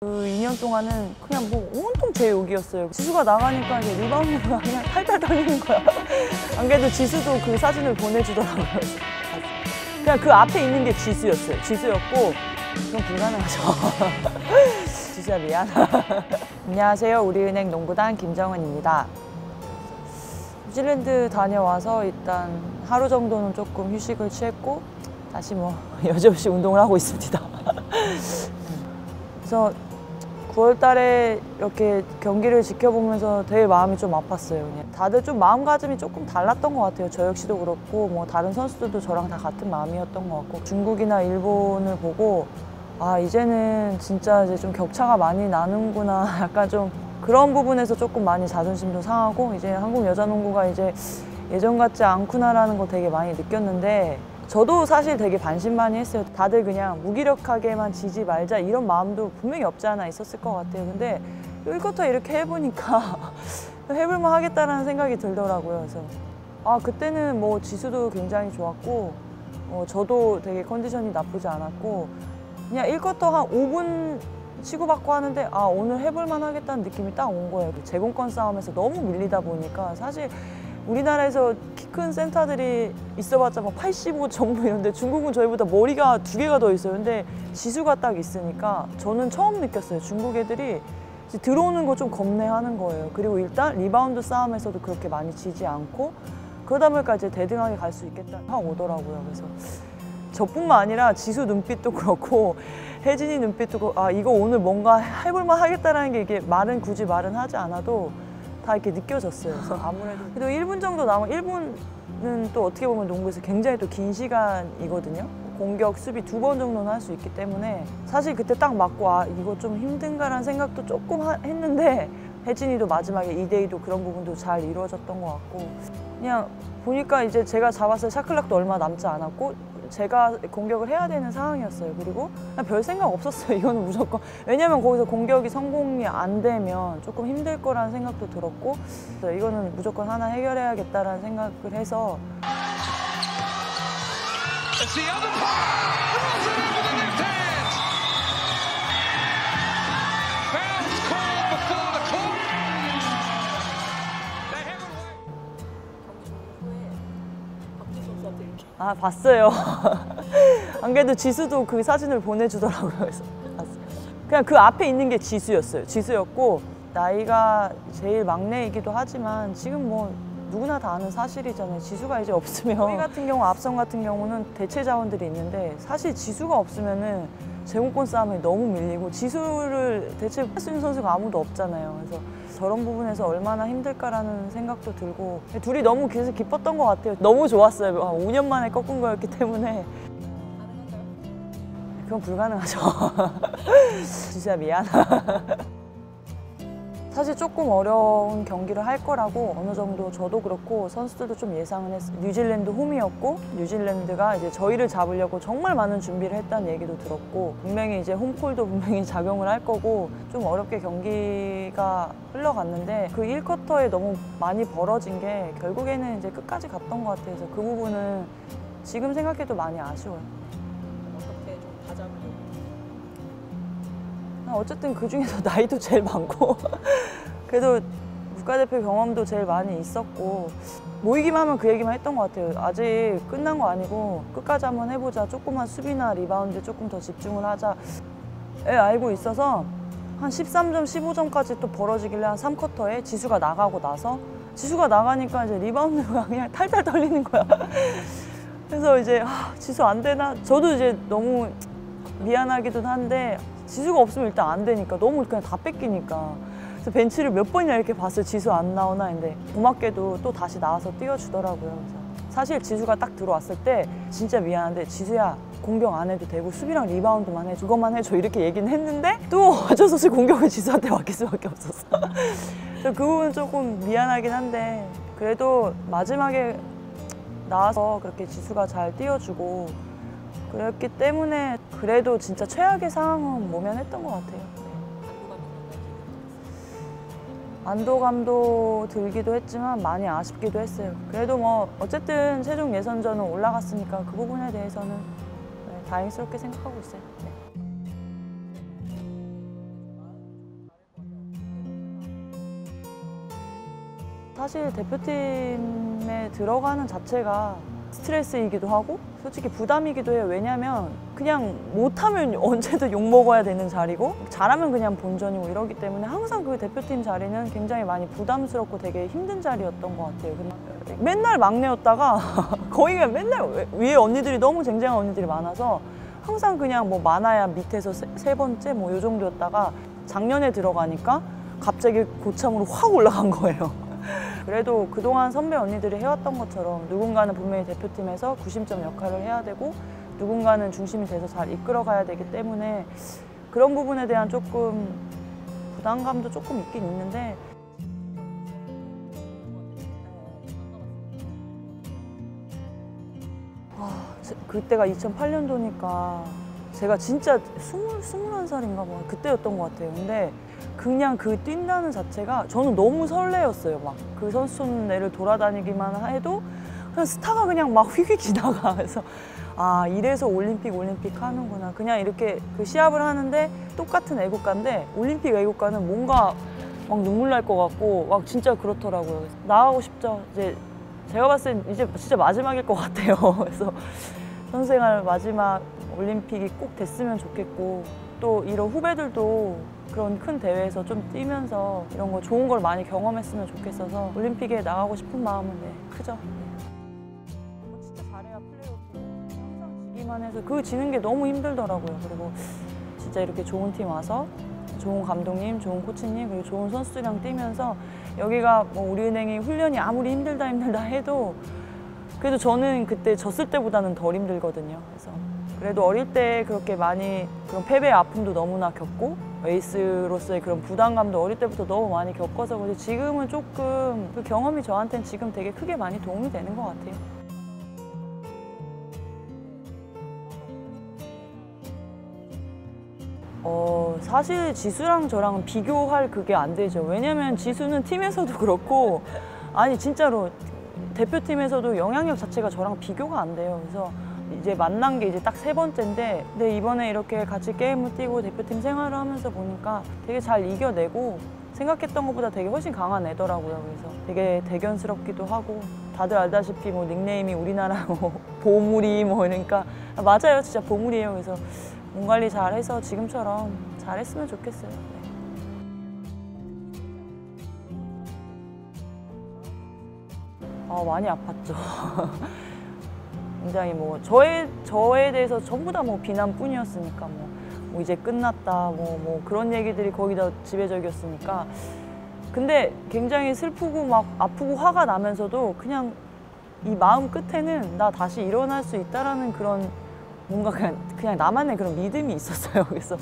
그 2년 동안은 그냥 뭐 온통 제 욕이었어요. 지수가 나가니까 이제 리바운드가 그냥 탈탈 털리는 거야. 안 그래도 지수도 그 사진을 보내주더라고요. 그냥 그 앞에 있는 게 지수였어요. 지수였고 그건 불가능하죠. 지수야 미안. 안녕하세요. 우리은행 농구단 김정은입니다. 뉴질랜드 다녀와서 일단 하루 정도는 조금 휴식을 취했고 다시 뭐 여지없이 운동을 하고 있습니다. 그래서 9월 달에 이렇게 경기를 지켜보면서 되게 마음이 좀 아팠어요. 그냥. 다들 좀 마음가짐이 조금 달랐던 것 같아요. 저 역시도 그렇고 뭐 다른 선수들도 저랑 다 같은 마음이었던 것 같고 중국이나 일본을 보고 아 이제는 진짜 이제 좀 격차가 많이 나는구나 약간 좀 그런 부분에서 조금 많이 자존심도 상하고 이제 한국 여자농구가 이제 예전 같지 않구나라는 걸 되게 많이 느꼈는데 저도 사실 되게 반신반의했어요. 다들 그냥 무기력하게만 지지 말자 이런 마음도 분명히 없지 않아 있었을 것 같아요. 근데 1쿼터 이렇게 해보니까 해볼만 하겠다라는 생각이 들더라고요. 그래서 아 그때는 뭐 지수도 굉장히 좋았고 저도 되게 컨디션이 나쁘지 않았고 그냥 1쿼터 한 5분 치고받고 하는데 아 오늘 해볼만 하겠다는 느낌이 딱 온 거예요. 제공권 싸움에서 너무 밀리다 보니까 사실 우리나라에서 키 큰 센터들이 있어봤자 뭐 85 정도 이런데 중국은 저희보다 머리가 2개가 더 있어요. 근데 지수가 딱 있으니까 저는 처음 느꼈어요. 중국 애들이 들어오는 거 좀 겁내하는 거예요. 그리고 일단 리바운드 싸움에서도 그렇게 많이 지지 않고 그러다 보니까 이제 대등하게 갈 수 있겠다 하고 오더라고요. 그래서 저뿐만 아니라 지수 눈빛도 그렇고 혜진이 눈빛도 그렇고 아 이거 오늘 뭔가 해볼만 하겠다라는 게 이게 굳이 말은 하지 않아도 다 이렇게 느껴졌어요. 그래서 아무래도 그래도 1분 정도 남아 1분은 또 어떻게 보면 농구에서 굉장히 또 긴 시간이거든요. 공격, 수비 2번 정도는 할 수 있기 때문에 사실 그때 딱 맞고 아 이거 좀 힘든가라는 생각도 조금 했는데 혜진이도 마지막에 2대2도 그런 부분도 잘 이루어졌던 것 같고 그냥 보니까 이제 제가 잡았을 샤클락도 얼마 남지 않았고 제가 공격을 해야 되는 상황이었어요. 그리고 별 생각 없었어요. 이거는 무조건. 왜냐면 거기서 공격이 성공이 안 되면 조금 힘들 거라는 생각도 들었고 이거는 무조건 하나 해결해야겠다라는 생각을 해서 아 봤어요. 안 그래도 지수도 그 사진을 보내주더라고요. 그래서 봤어요. 그냥 그 앞에 있는 게 지수였어요. 지수였고 나이가 제일 막내이기도 하지만 지금 뭐 누구나 다 아는 사실이잖아요. 지수가 이제 없으면 저희 같은 경우 앞선 같은 경우는 대체 자원들이 있는데 사실 지수가 없으면은 제공권 싸움에 너무 밀리고 지수를 대체할 수 있는 선수가 아무도 없잖아요. 그래서 저런 부분에서 얼마나 힘들까라는 생각도 들고 둘이 너무 그래서 기뻤던 것 같아요. 너무 좋았어요. 5년 만에 꺾은 거였기 때문에 그건 불가능하죠. 진짜 미안. 사실 조금 어려운 경기를 할 거라고 어느 정도 저도 그렇고 선수들도 좀 예상은 했어요. 뉴질랜드 홈이었고 뉴질랜드가 이제 저희를 잡으려고 정말 많은 준비를 했다는 얘기도 들었고 분명히 이제 홈콜도 분명히 작용을 할 거고 좀 어렵게 경기가 흘러갔는데 그 1쿼터에 너무 많이 벌어진 게 결국에는 이제 끝까지 갔던 것 같아요. 그래서 그 부분은 지금 생각해도 많이 아쉬워요. 어떻게 좀 다잡으려고? 어쨌든 그중에서 나이도 제일 많고 그래도 국가대표 경험도 제일 많이 있었고 모이기만 하면 그 얘기만 했던 것 같아요. 아직 끝난 거 아니고 끝까지 한번 해보자. 조금만 수비나 리바운드 조금 더 집중을 하자. 알고 있어서 한 13점, 15점까지 또 벌어지길래 한 3쿼터에 지수가 나가고 나서 지수가 나가니까 이제 리바운드가 그냥 탈탈 털리는 거야. 그래서 이제 지수 안 되나? 저도 이제 너무 미안하기도 한데 지수가 없으면 일단 안 되니까 너무 그냥 다 뺏기니까 그래서 벤치를 몇 번이나 이렇게 봤어요. 지수 안 나오나 했는데 고맙게도 또 다시 나와서 뛰어주더라고요. 그래서 사실 지수가 딱 들어왔을 때 진짜 미안한데 지수야 공격 안 해도 되고 수비랑 리바운드만 해 그것만 해줘 이렇게 얘기는 했는데 또 어쩔 수 없이 공격을 지수한테 맡길 수밖에 없었어. 그래서 그 부분은 조금 미안하긴 한데 그래도 마지막에 나와서 그렇게 지수가 잘 뛰어주고 그랬기 때문에 그래도 진짜 최악의 상황은 모면했던 것 같아요. 안도감도 들기도 했지만 많이 아쉽기도 했어요. 그래도 뭐 어쨌든 최종 예선전은 올라갔으니까 그 부분에 대해서는 다행스럽게 생각하고 있어요. 네. 사실 대표팀에 들어가는 자체가 스트레스이기도 하고 솔직히 부담이기도 해요. 왜냐면 그냥 못하면 언제든 욕먹어야 되는 자리고 잘하면 그냥 본전이고 이러기 때문에 항상 그 대표팀 자리는 굉장히 많이 부담스럽고 되게 힘든 자리였던 것 같아요. 맨날 막내였다가 거의 맨날 위에 언니들이 너무 쟁쟁한 언니들이 많아서 항상 그냥 뭐 많아야 밑에서 세 번째 뭐 요 정도였다가 작년에 들어가니까 갑자기 고참으로 확 올라간 거예요. 그래도 그동안 선배 언니들이 해왔던 것처럼 누군가는 분명히 대표팀에서 구심점 역할을 해야 되고 누군가는 중심이 돼서 잘 이끌어가야 되기 때문에 그런 부분에 대한 조금 부담감도 조금 있긴 있는데 그때가 2008년도니까 제가 진짜 21살인가 뭐 그때였던 것 같아요. 근데 그냥 그 뛴다는 자체가 저는 너무 설레었어요. 막 그 선수촌내를 돌아다니기만 해도 그냥 스타가 그냥 막 휙휙 지나가. 그래서 아 이래서 올림픽 하는구나. 그냥 이렇게 그 시합을 하는데 똑같은 애국가인데 올림픽 애국가는 뭔가 막 눈물 날 것 같고 막 진짜 그렇더라고요. 그래서 나가고 싶죠. 이제 제가 봤을 땐 이제 진짜 마지막일 것 같아요. 그래서 선수생활 마지막 올림픽이 꼭 됐으면 좋겠고 또 이런 후배들도 그런 큰 대회에서 좀 뛰면서 이런 거 좋은 걸 많이 경험했으면 좋겠어서 올림픽에 나가고 싶은 마음은 크죠. 진짜 잘해야 플레이오프 항상 지기만 해서 그 지는 게 너무 힘들더라고요. 그리고 진짜 이렇게 좋은 팀 와서 좋은 감독님, 좋은 코치님 그리고 좋은 선수들이랑 뛰면서 여기가 뭐 우리은행이 훈련이 아무리 힘들다 해도 그래도 저는 그때 졌을 때보다는 덜 힘들거든요. 그래도 어릴 때 그렇게 많이 그런 패배의 아픔도 너무나 겪고 에이스로서의 그런 부담감도 어릴 때부터 너무 많이 겪어서 그런지 지금은 조금 그 경험이 저한테는 지금 되게 크게 많이 도움이 되는 것 같아요. 사실 지수랑 저랑 비교할 그게 안 되죠. 왜냐면 지수는 팀에서도 그렇고 아니 진짜로 대표팀에서도 영향력 자체가 저랑 비교가 안 돼요. 그래서 이제 만난 게 이제 딱 3번째인데 근데 이번에 이렇게 같이 게임을 뛰고 대표팀 생활을 하면서 보니까 되게 잘 이겨내고 생각했던 것보다 되게 훨씬 강한 애더라고요. 그래서 되게 대견스럽기도 하고 다들 알다시피 뭐 닉네임이 우리나라 뭐 보물이 뭐 그러니까 맞아요. 진짜 보물이에요. 그래서 몸 관리 잘해서 지금처럼 잘했으면 좋겠어요. 많이 아팠죠. 굉장히 뭐 저에 대해서 전부 다 뭐 비난뿐이었으니까 뭐 이제 끝났다 뭐 그런 얘기들이 거의 다 지배적이었으니까 근데 굉장히 슬프고 막 아프고 화가 나면서도 그냥 이 마음 끝에는 나 다시 일어날 수 있다라는 그런 뭔가 그냥 나만의 그런 믿음이 있었어요. 그래서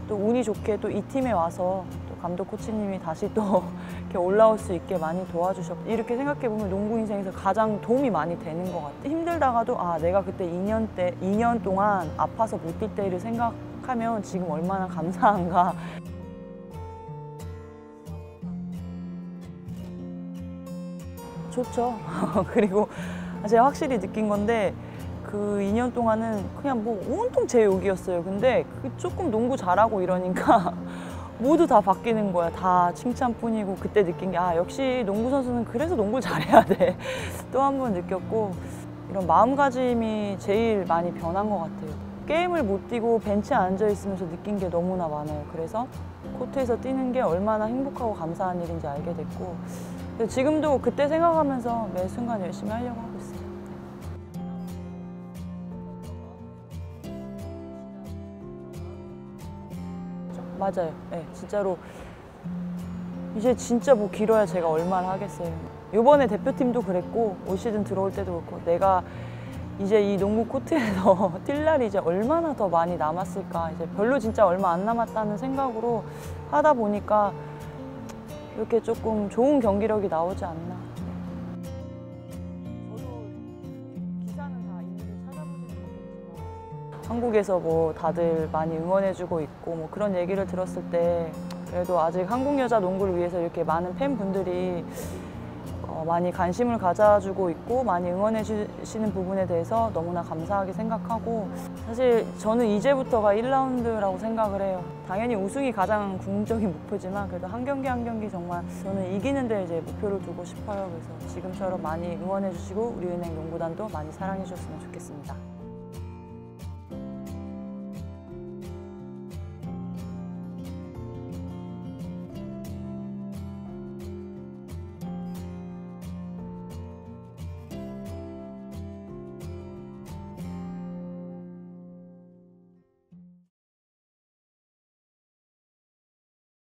또 운이 좋게 또 이 팀에 와서 또 감독 코치님이 다시 또 이렇게 올라올 수 있게 많이 도와주셨고 이렇게 생각해보면 농구 인생에서 가장 도움이 많이 되는 것 같아요. 힘들다가도 아 내가 그때 2년 동안 아파서 못 뛸 때를 생각하면 지금 얼마나 감사한가. 좋죠. 그리고 제가 확실히 느낀 건데 그 2년 동안은 그냥 뭐 온통 제 욕이었어요. 근데 조금 농구 잘하고 이러니까 모두 다 바뀌는 거야. 다 칭찬뿐이고 그때 느낀 게 아 역시 농구 선수는 그래서 농구를 잘해야 돼. 또 한 번 느꼈고 이런 마음가짐이 제일 많이 변한 것 같아요. 게임을 못 뛰고 벤치에 앉아 있으면서 느낀 게 너무나 많아요. 그래서 코트에서 뛰는 게 얼마나 행복하고 감사한 일인지 알게 됐고 지금도 그때 생각하면서 매 순간 열심히 하려고 하고 있어요. 맞아요. 네, 진짜로 이제 진짜 뭐 길어야 제가 얼마나 하겠어요. 이번에 대표팀도 그랬고 올 시즌 들어올 때도 그렇고 내가 이제 이 농구 코트에서 뛸 날이 이제 얼마나 더 많이 남았을까. 이제 별로 진짜 얼마 안 남았다는 생각으로 하다 보니까 이렇게 조금 좋은 경기력이 나오지 않나. 저도 기사는 다 일일이 찾아보지는 못했지만 한국에서 뭐 다들 많이 응원해주고 있고 뭐 그런 얘기를 들었을 때 그래도 아직 한국 여자 농구를 위해서 이렇게 많은 팬분들이 많이 관심을 가져주고 있고 많이 응원해 주시는 부분에 대해서 너무나 감사하게 생각하고 사실 저는 이제부터가 1라운드라고 생각을 해요. 당연히 우승이 가장 궁극적인 목표지만 그래도 한 경기 한 경기 정말 저는 이기는 데 이제 목표를 두고 싶어요. 그래서 지금처럼 많이 응원해 주시고 우리은행 농구단도 많이 사랑해 주셨으면 좋겠습니다.